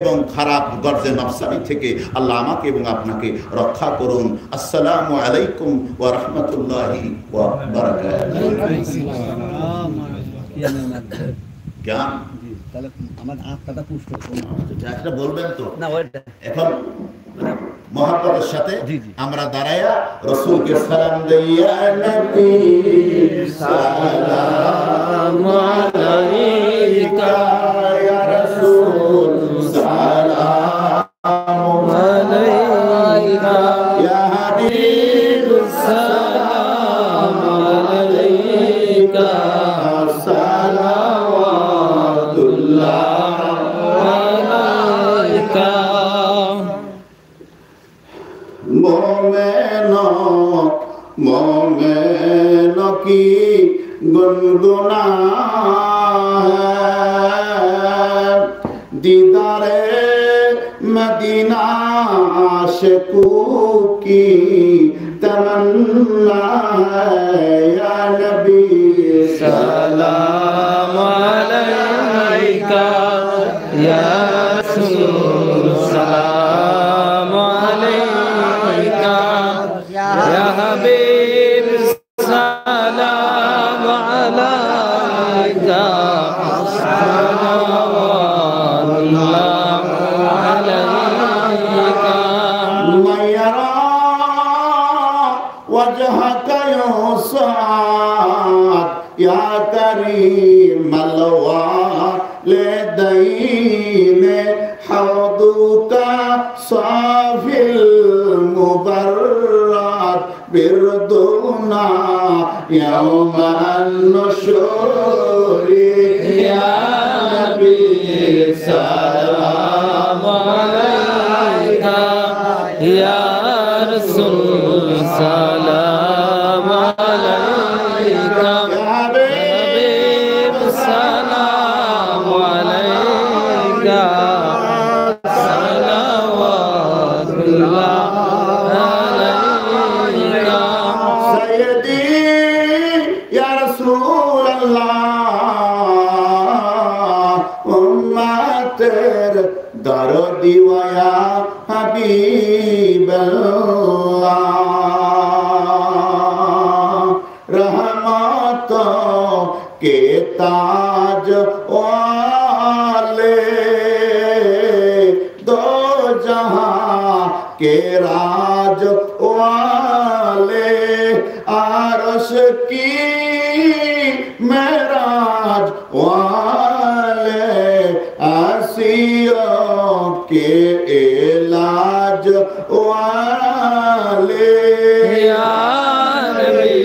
এবং খারাপ গর্জে নফসানি থেকে আল্লাহ আমাকে এবং আপনাকে রক্ষা করুন। আসসালামু আলাইকুম ওয়া রাহমাতুল্লাহি ওয়া বারাকাতুহু। জ্ঞান তাহলে আমার আত্মাটা পুষ্ট এটা বলবেন তো না, ওইটা এখন মহব্বতের সাথে আমরা দাঁড়ায়া রাসূলকে সালাম দিয়া নবী সালামু আলাইকা ইয়া রাসূল সালামু আলাইকা ইয়া হাবিব সালামু আলাইকা সালাওয়াতুল্লাহ আলাইকা मोमेन की गुनगुना है दीदारे मदीना आशिकों की तमन्ना है या नबी सलाम अलैका या रसूल सलाम अलैका या हबीब सलाम अलैका सलावतुल्लाह अलैका मयरा वजहक युसाद या करीम अलवालिदैन हौदुका साफिल मुबर्रद बिरदुना यौमन नुशूरी या नबी सलाम अलैका या रसूल सलाम अलैका या हबीब सलाम अलैका सलावतुल्लाह अलैका सय्यदी या रसूल अल्लाह उम्मतेर दर्दी व या हबीब अल्लाह रहमतों के ताज वाले दो जहां के राज वाले आरश की मेराज वाले आसियों के इलाज वाले या नबी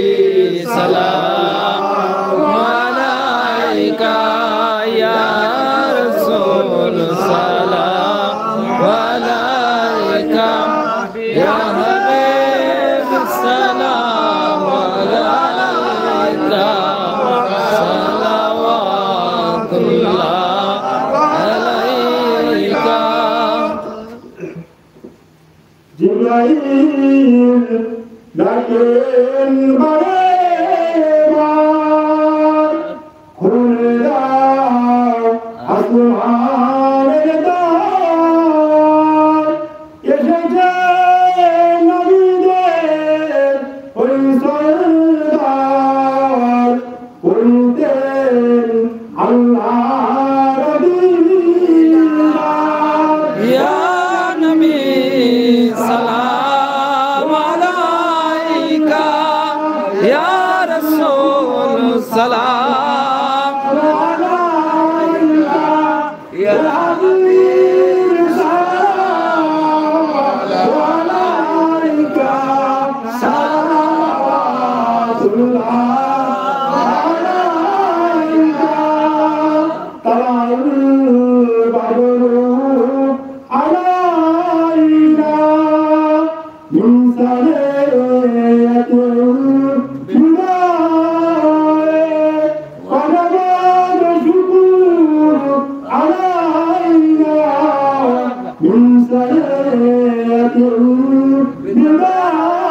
सलाम अलैका या रसूल सलाम अलैका या हबीब सलाम अलैका सलावतुल्लाह अलैका जिब्राइल डाकेन बार खुदा आसमान दार এসেছে নবীদের ওই সরদার বলতেন আল্লাহর দিদার ইয়া নবী সালাম আলাইকা ইয়া রাসূল সালাম আলাইকা ইয়া হাবিব সালাম আলাইকা সালাওয়াতুল্লাহ আলাইকা তালাল বাদরু আলাইনা মিন সালাতিল বিদায়ে ওয়ালাদ শুকুর আলাইনা মিন সালাতিল বিদায়ে